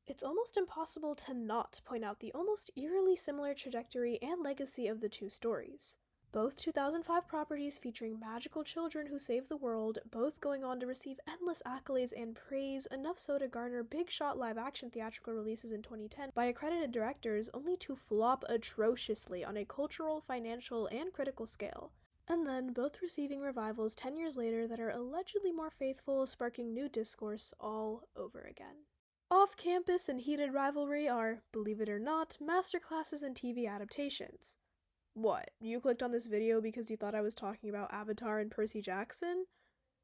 It's almost impossible to not point out the almost eerily similar trajectory and legacy of the two stories. Both 2005 properties featuring magical children who save the world, both going on to receive endless accolades and praise, enough so to garner big-shot live-action theatrical releases in 2010 by accredited directors, only to flop atrociously on a cultural, financial, and critical scale. And then both receiving revivals 10 years later that are allegedly more faithful, sparking new discourse all over again. Off-campus and heated rivalry are, believe it or not, masterclasses in TV adaptations. What, you clicked on this video because you thought I was talking about Avatar and Percy Jackson?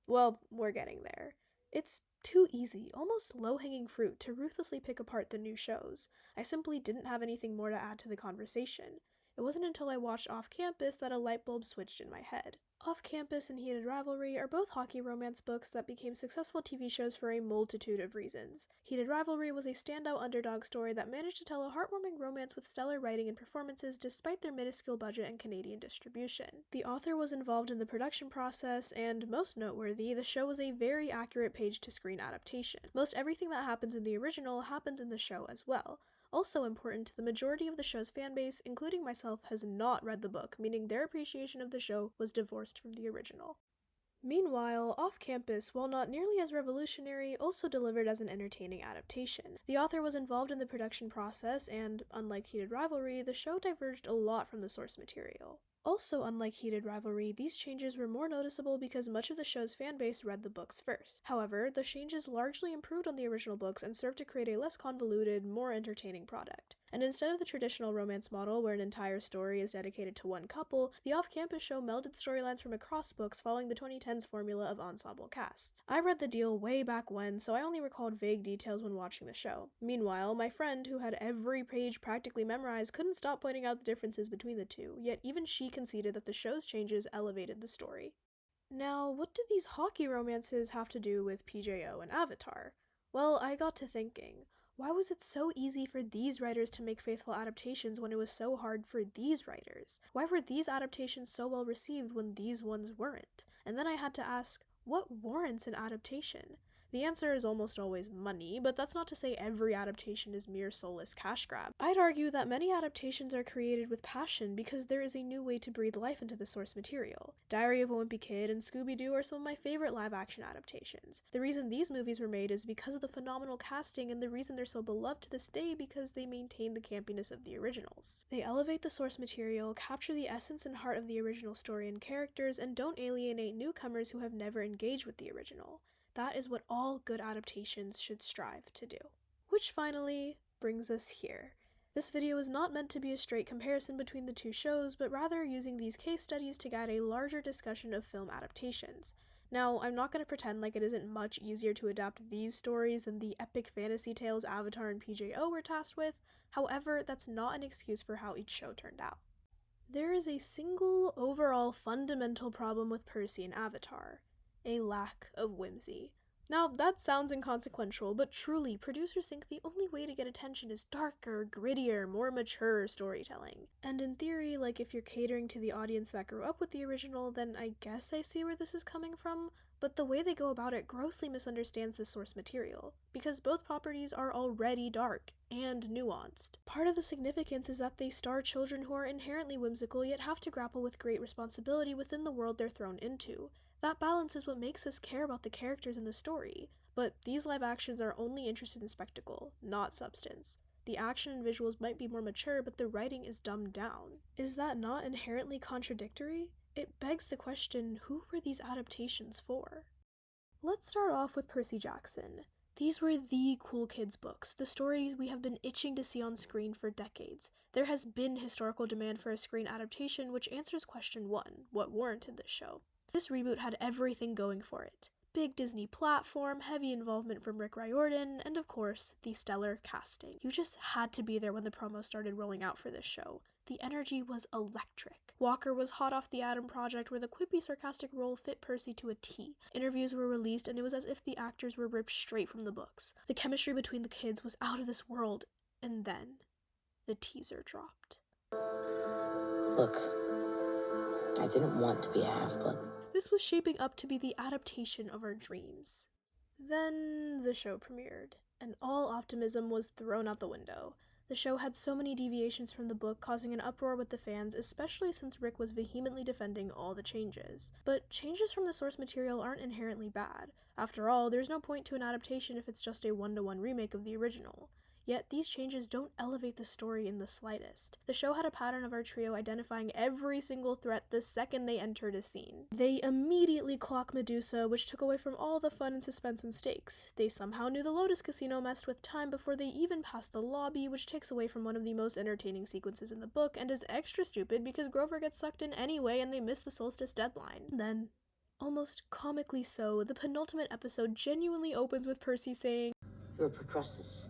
Well, we're getting there. It's too easy, almost low-hanging fruit, to ruthlessly pick apart the new shows. I simply didn't have anything more to add to the conversation. It wasn't until I watched Off Campus that a light bulb switched in my head. Off Campus and Heated Rivalry are both hockey romance books that became successful TV shows for a multitude of reasons. Heated Rivalry was a standout underdog story that managed to tell a heartwarming romance with stellar writing and performances despite their minuscule budget and Canadian distribution. The author was involved in the production process, and most noteworthy, the show was a very accurate page-to-screen adaptation. Most everything that happens in the original happens in the show as well. Also important, the majority of the show's fanbase, including myself, has not read the book, meaning their appreciation of the show was divorced from the original. Meanwhile, Off Campus, while not nearly as revolutionary, also delivered as an entertaining adaptation. The author was involved in the production process, and, unlike Heated Rivalry, the show diverged a lot from the source material. Also, unlike Heated Rivalry, these changes were more noticeable because much of the show's fanbase read the books first. However, the changes largely improved on the original books and served to create a less convoluted, more entertaining product. And instead of the traditional romance model where an entire story is dedicated to one couple, the off-campus show melded storylines from across books following the 2010s formula of ensemble casts. I read the deal way back when, so I only recalled vague details when watching the show. Meanwhile, my friend, who had every page practically memorized, couldn't stop pointing out the differences between the two, yet even she conceded that the show's changes elevated the story. Now, what do these hockey romances have to do with PJO and Avatar? Well, I got to thinking, why was it so easy for these writers to make faithful adaptations when it was so hard for these writers? Why were these adaptations so well received when these ones weren't? And then I had to ask, what warrants an adaptation? The answer is almost always money, but that's not to say every adaptation is mere soulless cash grab. I'd argue that many adaptations are created with passion because there is a new way to breathe life into the source material. Diary of a Wimpy Kid and Scooby-Doo are some of my favorite live-action adaptations. The reason these movies were made is because of the phenomenal casting, and the reason they're so beloved to this day because they maintain the campiness of the originals. They elevate the source material, capture the essence and heart of the original story and characters, and don't alienate newcomers who have never engaged with the original. That is what all good adaptations should strive to do. Which finally brings us here. This video is not meant to be a straight comparison between the two shows, but rather using these case studies to guide a larger discussion of film adaptations. Now, I'm not going to pretend like it isn't much easier to adapt these stories than the epic fantasy tales Avatar and PJO were tasked with. However, that's not an excuse for how each show turned out. There is a single, overall fundamental problem with Percy and Avatar: a lack of whimsy. Now, that sounds inconsequential, but truly, producers think the only way to get attention is darker, grittier, more mature storytelling. And in theory, like, if you're catering to the audience that grew up with the original, then I guess I see where this is coming from, but the way they go about it grossly misunderstands the source material, because both properties are already dark and nuanced. Part of the significance is that they star children who are inherently whimsical yet have to grapple with great responsibility within the world they're thrown into. That balance is what makes us care about the characters in the story, but these live actions are only interested in spectacle, not substance. The action and visuals might be more mature, but the writing is dumbed down. Is that not inherently contradictory? It begs the question, who were these adaptations for? Let's start off with Percy Jackson. These were the cool kids books, the stories we have been itching to see on screen for decades. There has been historical demand for a screen adaptation, which answers question 1, what warranted this show? This reboot had everything going for it. Big Disney platform, heavy involvement from Rick Riordan, and of course, the stellar casting. You just had to be there when the promo started rolling out for this show. The energy was electric. Walker was hot off the Adam Project, where the quippy, sarcastic role fit Percy to a T. Interviews were released, and it was as if the actors were ripped straight from the books. The chemistry between the kids was out of this world, and then the teaser dropped. Look, I didn't want to be a half-blood. This was shaping up to be the adaptation of our dreams. Then the show premiered, and all optimism was thrown out the window. The show had so many deviations from the book, causing an uproar with the fans, especially since Rick was vehemently defending all the changes. But changes from the source material aren't inherently bad. After all, there's no point to an adaptation if it's just a one-to-one remake of the original. Yet, these changes don't elevate the story in the slightest. The show had a pattern of our trio identifying every single threat the second they entered a scene. They immediately clock Medusa, which took away from all the fun and suspense and stakes. They somehow knew the Lotus Casino messed with time before they even passed the lobby, which takes away from one of the most entertaining sequences in the book, and is extra stupid because Grover gets sucked in anyway and they miss the solstice deadline. Then, almost comically so, the penultimate episode genuinely opens with Percy saying, You're Procrustes,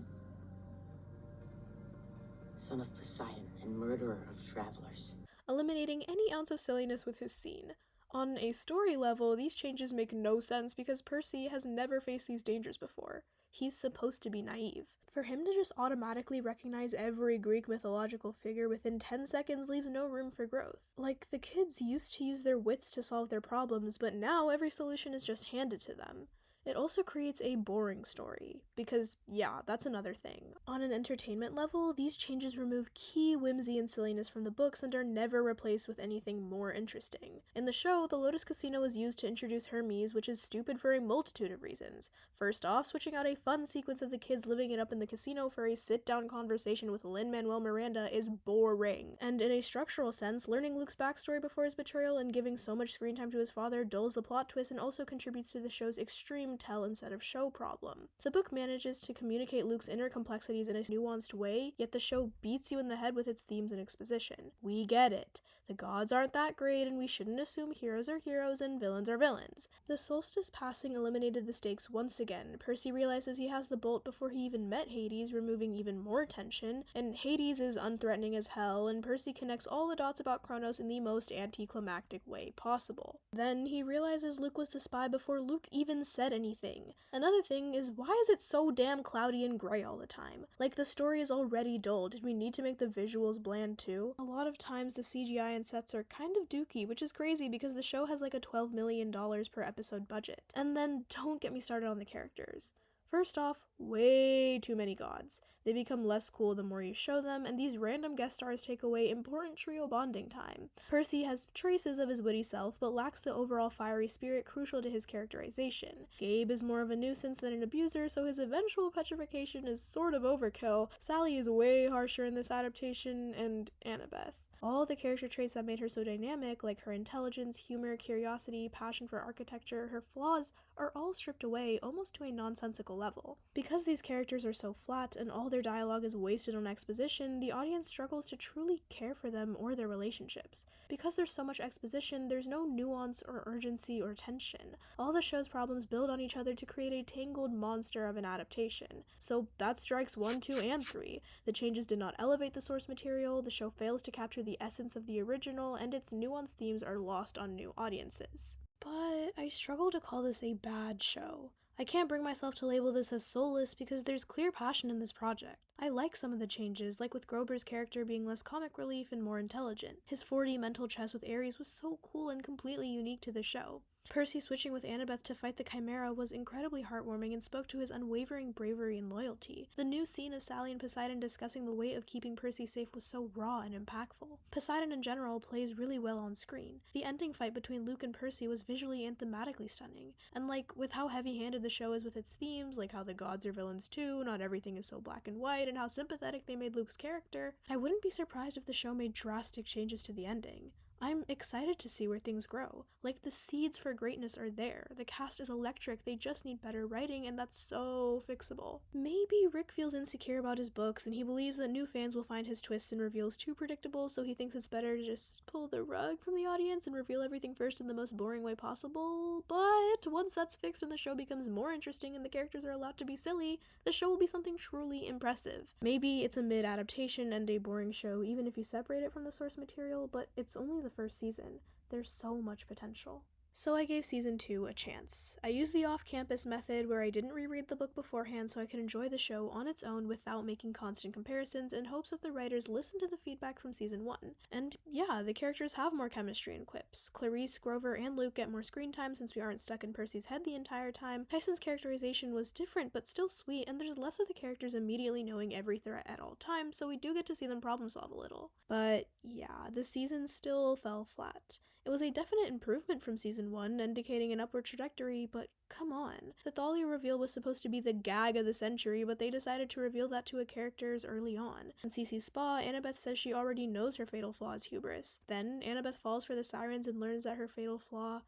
son of Poseidon and murderer of travelers. eliminating any ounce of silliness with his scene. On a story level, these changes make no sense because Percy has never faced these dangers before. He's supposed to be naive. For him to just automatically recognize every Greek mythological figure within 10 seconds leaves no room for growth. Like, the kids used to use their wits to solve their problems, but now every solution is just handed to them. It also creates a boring story, because, yeah, that's another thing. On an entertainment level, these changes remove key whimsy and silliness from the books and are never replaced with anything more interesting. In the show, the Lotus Casino is used to introduce Hermes, which is stupid for a multitude of reasons. First off, switching out a fun sequence of the kids living it up in the casino for a sit-down conversation with Lin-Manuel Miranda is boring. And in a structural sense, learning Luke's backstory before his betrayal and giving so much screen time to his father dulls the plot twist and also contributes to the show's extreme tell instead of show problem. The book manages to communicate Luke's inner complexities in a nuanced way, yet the show beats you in the head with its themes and exposition. We get it. The gods aren't that great, and we shouldn't assume heroes are heroes and villains are villains. The solstice passing eliminated the stakes once again. Percy realizes he has the bolt before he even met Hades, removing even more tension, and Hades is unthreatening as hell, and Percy connects all the dots about Kronos in the most anticlimactic way possible. Then he realizes Luke was the spy before Luke even said anything. Another thing is, why is it so damn cloudy and gray all the time? Like, the story is already dull. Did we need to make the visuals bland too? A lot of times the CGI and sets are kind of dookie, which is crazy because the show has like a $12 million per episode budget. And then don't get me started on the characters. First off, way too many gods. They become less cool the more you show them, and these random guest stars take away important trio bonding time. Percy has traces of his witty self, but lacks the overall fiery spirit crucial to his characterization. Gabe is more of a nuisance than an abuser, so his eventual petrification is sort of overkill. Sally is way harsher in this adaptation, and Annabeth. All the character traits that made her so dynamic, like her intelligence, humor, curiosity, passion for architecture, her flaws, are all stripped away almost to a nonsensical level. Because these characters are so flat and all their dialogue is wasted on exposition, the audience struggles to truly care for them or their relationships. Because there's so much exposition, there's no nuance or urgency or tension. All the show's problems build on each other to create a tangled monster of an adaptation. So that's strikes 1, 2, and 3. The changes did not elevate the source material, the show fails to capture the essence of the original, and its nuanced themes are lost on new audiences. But I struggle to call this a bad show. I can't bring myself to label this as soulless because there's clear passion in this project. I like some of the changes, like with Grover's character being less comic relief and more intelligent. His 4D mental chess with Ares was so cool and completely unique to the show. Percy switching with Annabeth to fight the Chimera was incredibly heartwarming and spoke to his unwavering bravery and loyalty. The new scene of Sally and Poseidon discussing the weight of keeping Percy safe was so raw and impactful. Poseidon in general plays really well on screen. The ending fight between Luke and Percy was visually and thematically stunning. And like, with how heavy-handed the show is with its themes, like how the gods are villains too, not everything is so black and white, and how sympathetic they made Luke's character, I wouldn't be surprised if the show made drastic changes to the ending. I'm excited to see where things grow. Like, the seeds for greatness are there. The cast is electric, they just need better writing, and that's so fixable. Maybe Rick feels insecure about his books, and he believes that new fans will find his twists and reveals too predictable, so he thinks it's better to just pull the rug from the audience and reveal everything first in the most boring way possible. But once that's fixed and the show becomes more interesting and the characters are allowed to be silly, the show will be something truly impressive. Maybe it's a mid-adaptation and a boring show even if you separate it from the source material, but it's only the first season. There's so much potential. So I gave season 2 a chance. I used the off-campus method where I didn't reread the book beforehand so I could enjoy the show on its own without making constant comparisons in hopes that the writers listened to the feedback from season 1. And yeah, the characters have more chemistry and quips. Clarice, Grover, and Luke get more screen time since we aren't stuck in Percy's head the entire time. Tyson's characterization was different but still sweet, and there's less of the characters immediately knowing every threat at all times, so we do get to see them problem solve a little. But yeah, the season still fell flat. It was a definite improvement from season 1, indicating an upward trajectory, but come on. The Thalia reveal was supposed to be the gag of the century, but they decided to reveal that to a characters early on. In Cece's spa, Annabeth says she already knows her fatal flaw is hubris. Then, Annabeth falls for the sirens and learns that her fatal flaw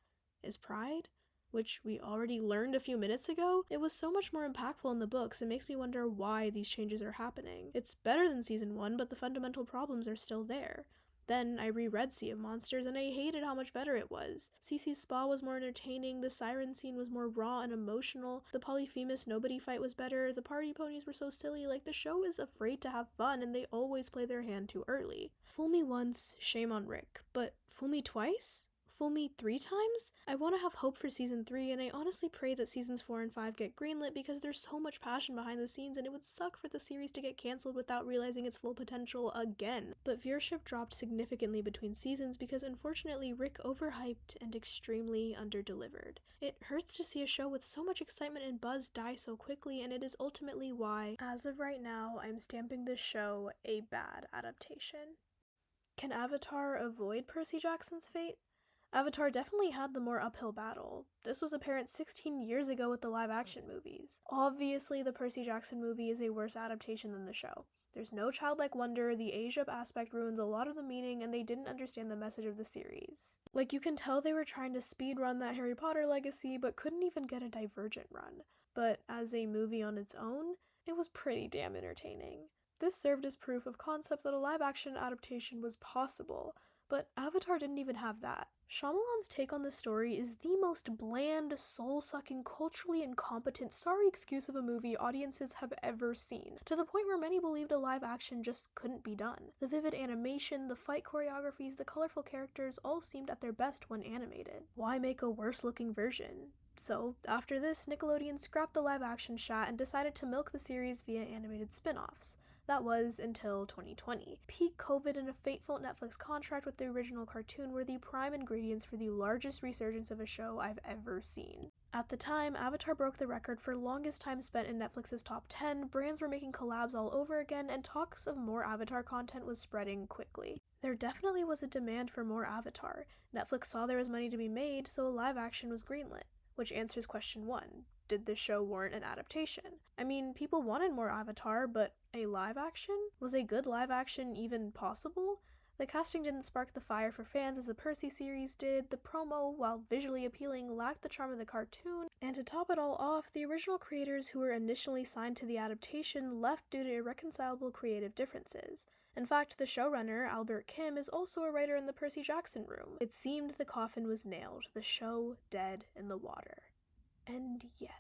is pride? Which we already learned a few minutes ago? It was so much more impactful in the books, it makes me wonder why these changes are happening. It's better than season 1, but the fundamental problems are still there. Then I reread Sea of Monsters and I hated how much better it was. Cece's spa was more entertaining, the siren scene was more raw and emotional, the Polyphemus nobody fight was better, the party ponies were so silly, like the show is afraid to have fun and they always play their hand too early. Fool me once, shame on Rick, but fool me twice? Fool me 3 times? I want to have hope for season 3, and I honestly pray that seasons 4 and 5 get greenlit because there's so much passion behind the scenes and it would suck for the series to get cancelled without realizing its full potential again. But viewership dropped significantly between seasons because unfortunately Rick overhyped and extremely underdelivered. It hurts to see a show with so much excitement and buzz die so quickly, and it is ultimately why, as of right now, I'm stamping this show a bad adaptation. Can Avatar avoid Percy Jackson's fate? Avatar definitely had the more uphill battle. This was apparent 16 years ago with the live-action movies. Obviously, the Percy Jackson movie is a worse adaptation than the show. There's no childlike wonder, the age-up aspect ruins a lot of the meaning, and they didn't understand the message of the series. Like, you can tell they were trying to speedrun that Harry Potter legacy, but couldn't even get a Divergent run. But as a movie on its own, it was pretty damn entertaining. This served as proof of concept that a live-action adaptation was possible, but Avatar didn't even have that. Shyamalan's take on this story is the most bland, soul-sucking, culturally incompetent, sorry excuse of a movie audiences have ever seen, to the point where many believed a live action just couldn't be done. The vivid animation, the fight choreographies, the colorful characters all seemed at their best when animated. Why make a worse-looking version? So, after this, Nickelodeon scrapped the live-action shot and decided to milk the series via animated spin-offs. That was until 2020. Peak COVID and a fateful Netflix contract with the original cartoon were the prime ingredients for the largest resurgence of a show I've ever seen. At the time, Avatar broke the record for longest time spent in Netflix's top 10, brands were making collabs all over again, and talks of more Avatar content was spreading quickly. There definitely was a demand for more Avatar. Netflix saw there was money to be made, so a live action was greenlit. Which answers question 1. Did the show warrant an adaptation? I mean, people wanted more Avatar, but a live action? Was a good live action even possible? The casting didn't spark the fire for fans as the Percy series did, the promo, while visually appealing, lacked the charm of the cartoon, and to top it all off, the original creators who were initially signed to the adaptation left due to irreconcilable creative differences. In fact, the showrunner, Albert Kim, is also a writer in the Percy Jackson room. It seemed the coffin was nailed, the show dead in the water. And yet...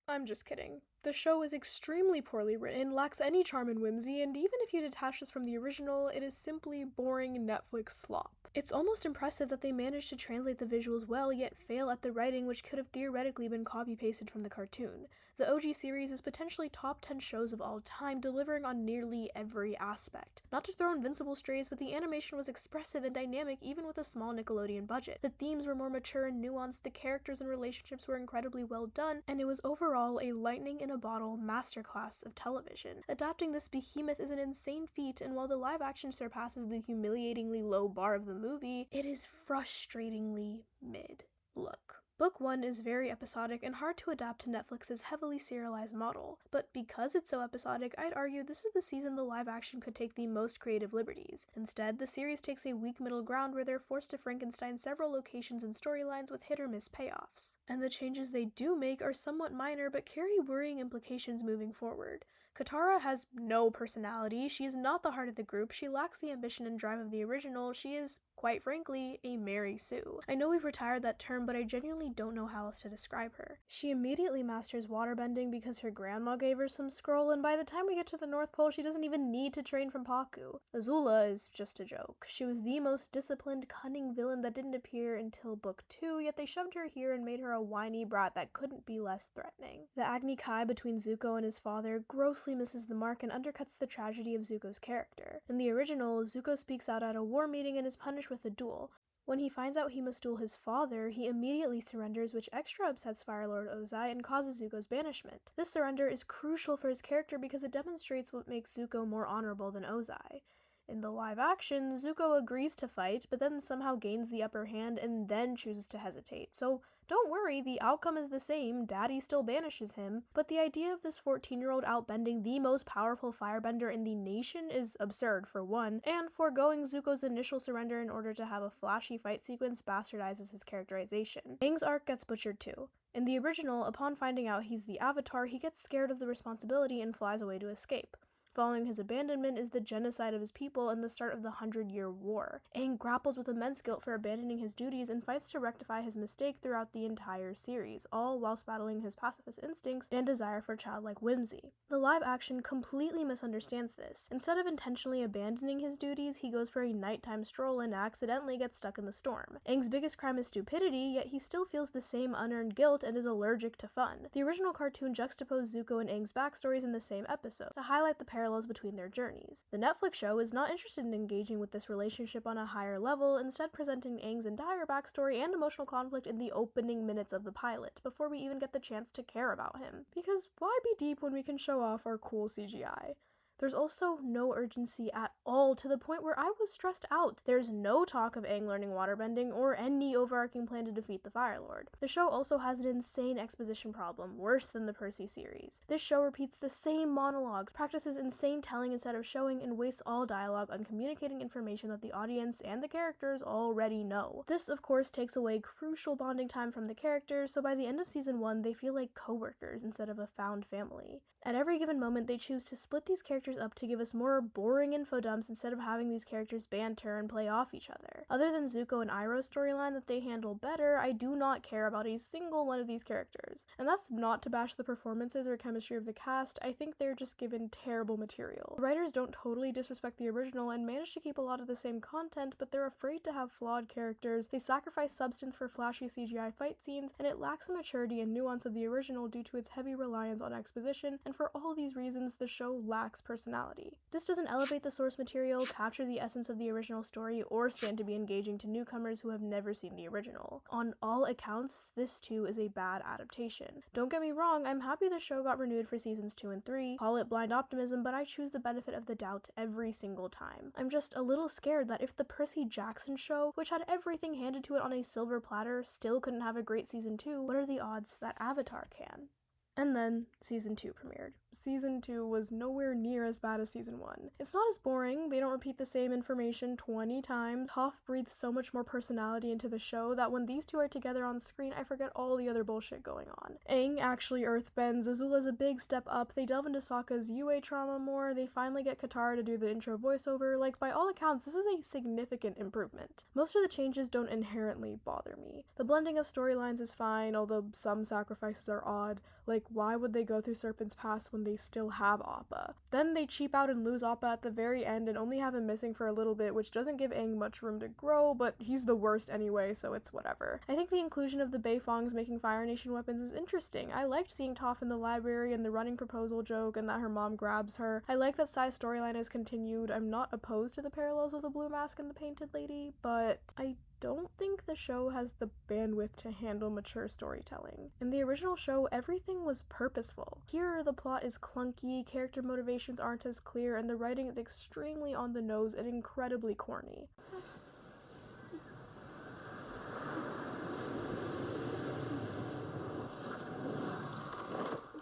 I'm just kidding. The show is extremely poorly written, lacks any charm and whimsy, and even if you detach this from the original, it is simply boring Netflix slop. It's almost impressive that they managed to translate the visuals well, yet fail at the writing, which could have theoretically been copy-pasted from the cartoon. The OG series is potentially top 10 shows of all time, delivering on nearly every aspect. Not to throw Invincible strays, but the animation was expressive and dynamic even with a small Nickelodeon budget. The themes were more mature and nuanced, the characters and relationships were incredibly well done, and it was overall a lightning-in-a-bottle masterclass of television. Adapting this behemoth is an insane feat, and while the live action surpasses the humiliatingly low bar of the movie, it is frustratingly mid. Look. Book 1 is very episodic and hard to adapt to Netflix's heavily serialized model, but because it's so episodic, I'd argue this is the season the live action could take the most creative liberties. Instead, the series takes a weak middle ground where they're forced to Frankenstein several locations and storylines with hit or miss payoffs. And the changes they do make are somewhat minor but carry worrying implications moving forward. Katara has no personality, she is not the heart of the group, she lacks the ambition and drive of the original, she is, quite frankly, a Mary Sue. I know we've retired that term, but I genuinely don't know how else to describe her. She immediately masters waterbending because her grandma gave her some scroll, and by the time we get to the North Pole, she doesn't even need to train from Pakku. Azula is just a joke. She was the most disciplined, cunning villain that didn't appear until book 2, yet they shoved her here and made her a whiny brat that couldn't be less threatening. The Agni Kai between Zuko and his father grossly misses the mark and undercuts the tragedy of Zuko's character. In the original, Zuko speaks out at a war meeting and is punished with a duel. When he finds out he must duel his father, he immediately surrenders, which extra upsets Fire Lord Ozai and causes Zuko's banishment. This surrender is crucial for his character because it demonstrates what makes Zuko more honorable than Ozai. In the live action, Zuko agrees to fight, but then somehow gains the upper hand and then chooses to hesitate. So don't worry, the outcome is the same, Daddy still banishes him, but the idea of this 14-year-old outbending the most powerful firebender in the nation is absurd for one, and foregoing Zuko's initial surrender in order to have a flashy fight sequence bastardizes his characterization. Aang's arc gets butchered too. In the original, upon finding out he's the Avatar, he gets scared of the responsibility and flies away to escape. Following his abandonment is the genocide of his people and the start of the 100-Year War. Aang grapples with immense guilt for abandoning his duties and fights to rectify his mistake throughout the entire series, all whilst battling his pacifist instincts and desire for childlike whimsy. The live action completely misunderstands this. Instead of intentionally abandoning his duties, he goes for a nighttime stroll and accidentally gets stuck in the storm. Aang's biggest crime is stupidity, yet he still feels the same unearned guilt and is allergic to fun. The original cartoon juxtaposed Zuko and Aang's backstories in the same episode, to highlight the parallels between their journeys. The Netflix show is not interested in engaging with this relationship on a higher level, instead presenting Aang's entire backstory and emotional conflict in the opening minutes of the pilot, before we even get the chance to care about him. Because why be deep when we can show off our cool CGI? There's also no urgency at all, to the point where I was stressed out. There's no talk of Aang learning waterbending or any overarching plan to defeat the Fire Lord. The show also has an insane exposition problem, worse than the Percy series. This show repeats the same monologues, practices insane telling instead of showing, and wastes all dialogue on communicating information that the audience and the characters already know. This, of course, takes away crucial bonding time from the characters, so by the end of season 1, they feel like co-workers instead of a found family. At every given moment, they choose to split these characters up to give us more boring info dumps instead of having these characters banter and play off each other. Other than Zuko and Iroh's storyline that they handle better, I do not care about a single one of these characters. And that's not to bash the performances or chemistry of the cast, I think they're just given terrible material. The writers don't totally disrespect the original and manage to keep a lot of the same content, but they're afraid to have flawed characters, they sacrifice substance for flashy CGI fight scenes, and it lacks the maturity and nuance of the original due to its heavy reliance on exposition, and for all these reasons, the show lacks personality. This doesn't elevate the source material, capture the essence of the original story, or stand to be engaging to newcomers who have never seen the original. On all accounts, this too is a bad adaptation. Don't get me wrong, I'm happy the show got renewed for seasons 2 and 3, call it blind optimism, but I choose the benefit of the doubt every single time. I'm just a little scared that if the Percy Jackson show, which had everything handed to it on a silver platter, still couldn't have a great season 2, what are the odds that Avatar can? And then, season 2 premiered. Season 2 was nowhere near as bad as season 1. It's not as boring, they don't repeat the same information 20 times. Toph breathes so much more personality into the show that when these two are together on screen, I forget all the other bullshit going on. Aang actually earthbends, Azula's a big step up, they delve into Sokka's UA trauma more, they finally get Katara to do the intro voiceover, like by all accounts, this is a significant improvement. Most of the changes don't inherently bother me. The blending of storylines is fine, although some sacrifices are odd, like why would they go through Serpent's Pass when they still have Appa? Then they cheap out and lose Appa at the very end and only have him missing for a little bit, which doesn't give Aang much room to grow, but he's the worst anyway, so it's whatever. I think the inclusion of the Beifongs making Fire Nation weapons is interesting. I liked seeing Toph in the library and the running proposal joke and that her mom grabs her. I like that Sai's storyline is continued. I'm not opposed to the parallels of the Blue Mask and the Painted Lady, but I don't think the show has the bandwidth to handle mature storytelling. In the original show, everything was purposeful. Here, the plot is clunky, character motivations aren't as clear, and the writing is extremely on the nose and incredibly corny.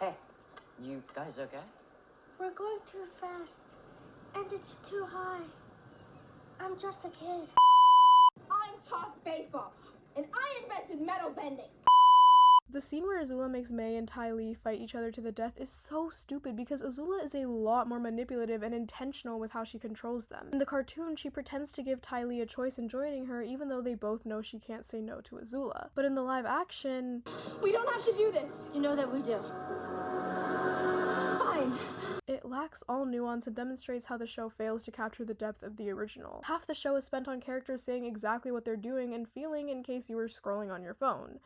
Hey, you guys okay? We're going too fast, and it's too high. I'm just a kid. I'm Toph Beifong, and I invented metal bending. The scene where Azula makes Mei and Ty Lee fight each other to the death is so stupid because Azula is a lot more manipulative and intentional with how she controls them. In the cartoon, she pretends to give Ty Lee a choice in joining her even though they both know she can't say no to Azula. But in the live action, We don't have to do this. You know that we do. Fine. it lacks all nuance and demonstrates how the show fails to capture the depth of the original. Half the show is spent on characters saying exactly what they're doing and feeling in case you were scrolling on your phone.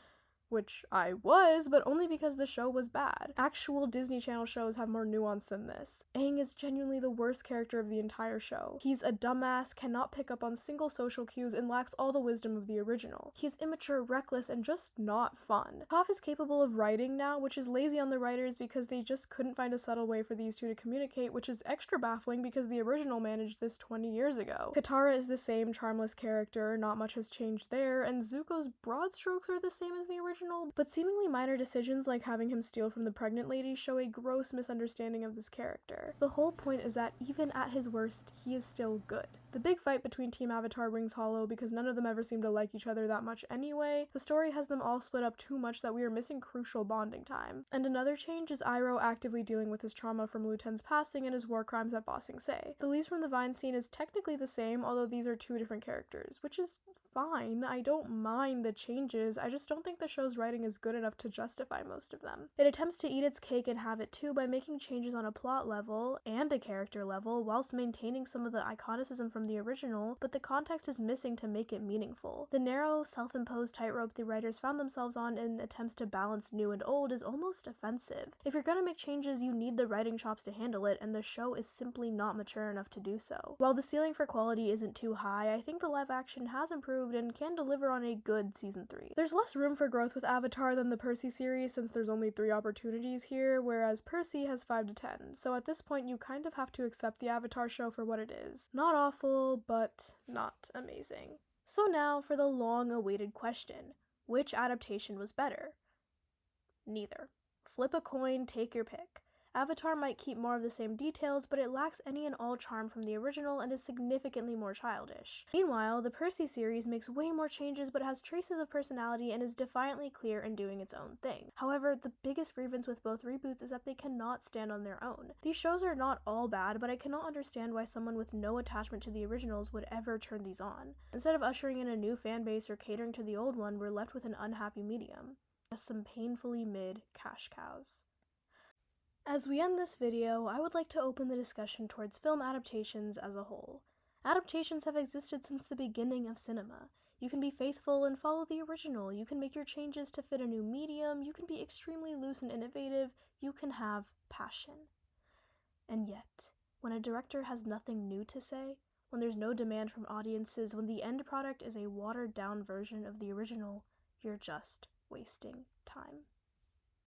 Which I was, but only because the show was bad. Actual Disney Channel shows have more nuance than this. Aang is genuinely the worst character of the entire show. He's a dumbass, cannot pick up on single social cues, and lacks all the wisdom of the original. He's immature, reckless, and just not fun. Toph is capable of writing now, which is lazy on the writers because they just couldn't find a subtle way for these two to communicate, which is extra baffling because the original managed this 20 years ago. Katara is the same charmless character, not much has changed there, and Zuko's broad strokes are the same as the original, but seemingly minor decisions like having him steal from the pregnant lady show a gross misunderstanding of this character. The whole point is that even at his worst, he is still good. The big fight between Team Avatar rings hollow because none of them ever seem to like each other that much anyway. The story has them all split up too much that we are missing crucial bonding time. And another change is Iroh actively dealing with his trauma from Lu Ten's passing and his war crimes at Ba Sing Se. The leaves from the Vine scene is technically the same, although these are two different characters, which is fine. I don't mind the changes, I just don't think the show's writing is good enough to justify most of them. It attempts to eat its cake and have it too by making changes on a plot level and a character level whilst maintaining some of the iconicism from the original, but the context is missing to make it meaningful. The narrow, self-imposed tightrope the writers found themselves on in attempts to balance new and old is almost offensive. If you're gonna make changes, you need the writing chops to handle it, and the show is simply not mature enough to do so. While the ceiling for quality isn't too high, I think the live action has improved and can deliver on a good season 3. There's less room for growth with Avatar than the Percy series since there's only 3 opportunities here, whereas Percy has 5 to 10, so at this point you kind of have to accept the Avatar show for what it is. Not awful, but not amazing. So now for the long-awaited question. Which adaptation was better? Neither. Flip a coin, take your pick. Avatar might keep more of the same details, but it lacks any and all charm from the original and is significantly more childish. Meanwhile, the Percy series makes way more changes but has traces of personality and is defiantly clear in doing its own thing. However, the biggest grievance with both reboots is that they cannot stand on their own. These shows are not all bad, but I cannot understand why someone with no attachment to the originals would ever turn these on. Instead of ushering in a new fan base or catering to the old one, we're left with an unhappy medium. Just some painfully mid cash cows. As we end this video, I would like to open the discussion towards film adaptations as a whole. Adaptations have existed since the beginning of cinema. You can be faithful and follow the original, you can make your changes to fit a new medium, you can be extremely loose and innovative, you can have passion. And yet, when a director has nothing new to say, when there's no demand from audiences, when the end product is a watered-down version of the original, you're just wasting time.